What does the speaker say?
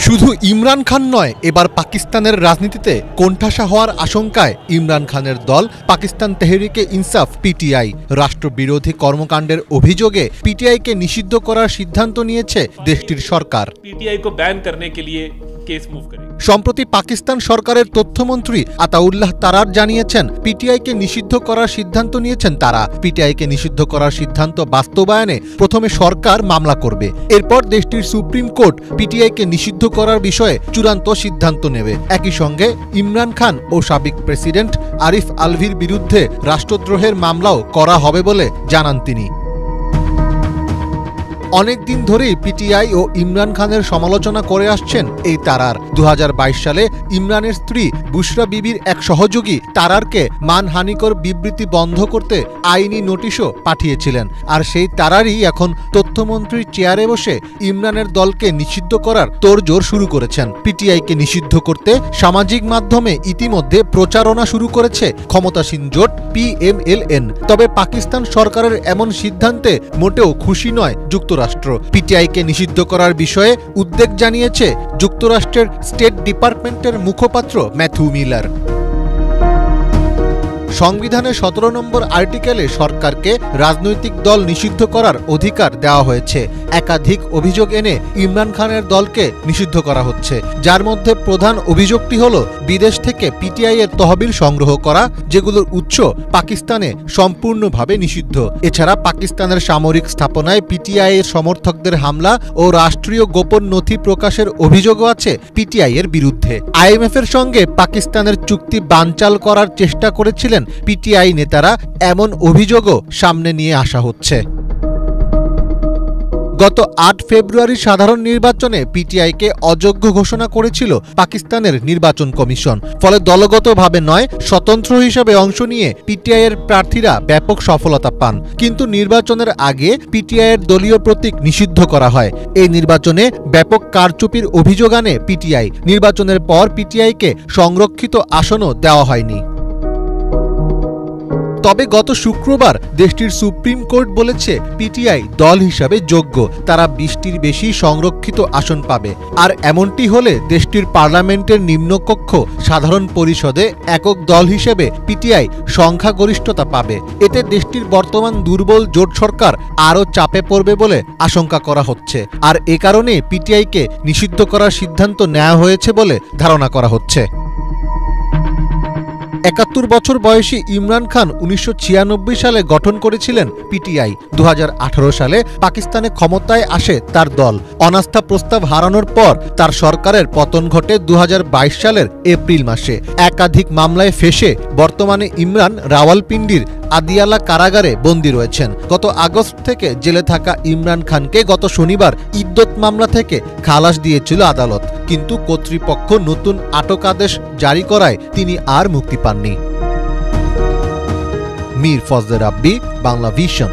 শুধু ইমরান খান নয়, এবার পাকিস্তানের রাজনীতিতে কোণঠাসা হওয়ার আশঙ্কায় ইমরান খানের দল পাকিস্তান তেহরিকে ইনসাফ পিটিআই। রাষ্ট্রবিরোধী কর্মকাণ্ডের অভিযোগে পিটিআইকে নিষিদ্ধ করার সিদ্ধান্ত নিয়েছে দেশটির সরকার। पीटीआई को बैन करने के लिए केस मूव करेंगे। সম্প্রতি পাকিস্তান সরকারের তথ্যমন্ত্রী আতাউল্লাহ তারার জানিয়েছেন, পিটিআইকে নিষিদ্ধ করার সিদ্ধান্ত নিয়েছেন তারা। পিটিআইকে নিষিদ্ধ করার সিদ্ধান্ত বাস্তবায়নে প্রথমে সরকার মামলা করবে, এরপর দেশটির সুপ্রিম কোর্ট পিটিআইকে নিষিদ্ধ করার বিষয়ে চূড়ান্ত সিদ্ধান্ত নেবে। একই সঙ্গে ইমরান খান ও সাবেক প্রেসিডেন্ট আরিফ আলভির বিরুদ্ধে রাষ্ট্রদ্রোহের মামলাও করা হবে বলে জানান তিনি। অনেকদিন ধরেই পিটিআই ও ইমরান খানের সমালোচনা করে আসছেন এই তারার। 2022 সালে ইমরানের স্ত্রী বুশরা বিবির এক সহযোগী তারারকে মানহানিকর বিবৃতি বন্ধ করতে আইনি নোটিশও পাঠিয়েছিলেন। আর সেই তারারই এখন তথ্যমন্ত্রীর চেয়ারে বসে ইমরানের দলকে নিষিদ্ধ করার তোড়জোড় শুরু করেছেন। পিটিআইকে নিষিদ্ধ করতে সামাজিক মাধ্যমে ইতিমধ্যে প্রচারণা শুরু করেছে ক্ষমতাসীন জোট PMLN। তবে পাকিস্তান সরকারের এমন সিদ্ধান্তে মোটেও খুশি নয় যুক্তরাষ্ট্র। পিটিআইকে নিষিদ্ধ করার বিষয়ে উদ্বেগ জানিয়েছে যুক্তরাষ্ট্রের স্টেট ডিপার্টমেন্টের মুখপাত্র ম্যাথু মিলার। সংবিধানের 17 নম্বর আর্টিকেলে সরকারকে রাজনৈতিক দল নিষিদ্ধ করার অধিকার দেওয়া হয়েছে। একাধিক অভিযোগ এনে ইমরান খানের দলকে নিষিদ্ধ করা হচ্ছে, যার মধ্যে প্রধান অভিযোগটি হল বিদেশ থেকে পিটিআই এর তহবিল সংগ্রহ করা, যেগুলোর উৎস পাকিস্তানে সম্পূর্ণভাবে নিষিদ্ধ। এছাড়া পাকিস্তানের সামরিক স্থাপনায় পিটিআই এর সমর্থকদের হামলা ও রাষ্ট্রীয় গোপন নথি প্রকাশের অভিযোগও আছে পিটিআই এর বিরুদ্ধে। IMF এর সঙ্গে পাকিস্তানের চুক্তি বানচাল করার চেষ্টা করেছিলেন পিটিআই নেতারা, এমন অভিযোগও সামনে নিয়ে আসা হচ্ছে। গত 8 ফেব্রুয়ারি সাধারণ নির্বাচনে পিটিআইকে অযোগ্য ঘোষণা করেছিল পাকিস্তানের নির্বাচন কমিশন। ফলে দলগতভাবে নয়, স্বতন্ত্র হিসেবে অংশ নিয়ে পিটিআই এর প্রার্থীরা ব্যাপক সফলতা পান। কিন্তু নির্বাচনের আগে পিটিআই এর দলীয় প্রতীক নিষিদ্ধ করা হয়। এই নির্বাচনে ব্যাপক কারচুপির অভিযোগ আনে পিটিআই। নির্বাচনের পর পিটিআইকে সংরক্ষিত আসনও দেওয়া হয়নি। তবে গত শুক্রবার দেশটির সুপ্রিম কোর্ট বলেছে পিটিআই দল হিসাবে যোগ্য, তারা 20টির বেশি সংরক্ষিত আসন পাবে। আর এমনটি হলে দেশটির পার্লামেন্টের নিম্নকক্ষ সাধারণ পরিষদে একক দল হিসেবে পিটিআই সংখ্যাগরিষ্ঠতা পাবে। এতে দেশটির বর্তমান দুর্বল জোট সরকার আরও চাপে পড়বে বলে আশঙ্কা করা হচ্ছে। আর এ কারণে পিটিআইকে নিষিদ্ধ করার সিদ্ধান্ত নেওয়া হয়েছে বলে ধারণা করা হচ্ছে। 71 বছর বয়সী ইমরান খান 1996 সালে গঠন করেছিলেন পিটিআই। 2018 সালে পাকিস্তানে ক্ষমতায় আসে তার দল। অনাস্থা প্রস্তাব হারানোর পর তার সরকারের পতন ঘটে 2022 সালের এপ্রিল মাসে। একাধিক মামলায় ফেঁসে বর্তমানে ইমরান রাওয়ালপিন্ডির আদিয়ালা কারাগারে বন্দী রয়েছেন। গত আগস্ট থেকে জেলে থাকা ইমরান খানকে গত শনিবার ইদ্যত মামলা থেকে খালাস দিয়েছিল আদালত, কিন্তু কর্তৃপক্ষ নতুন আটক আদেশ জারি করায় তিনি আর মুক্তি পাননি। মীর ফজলে রাব্বি, বাংলা ভিশন।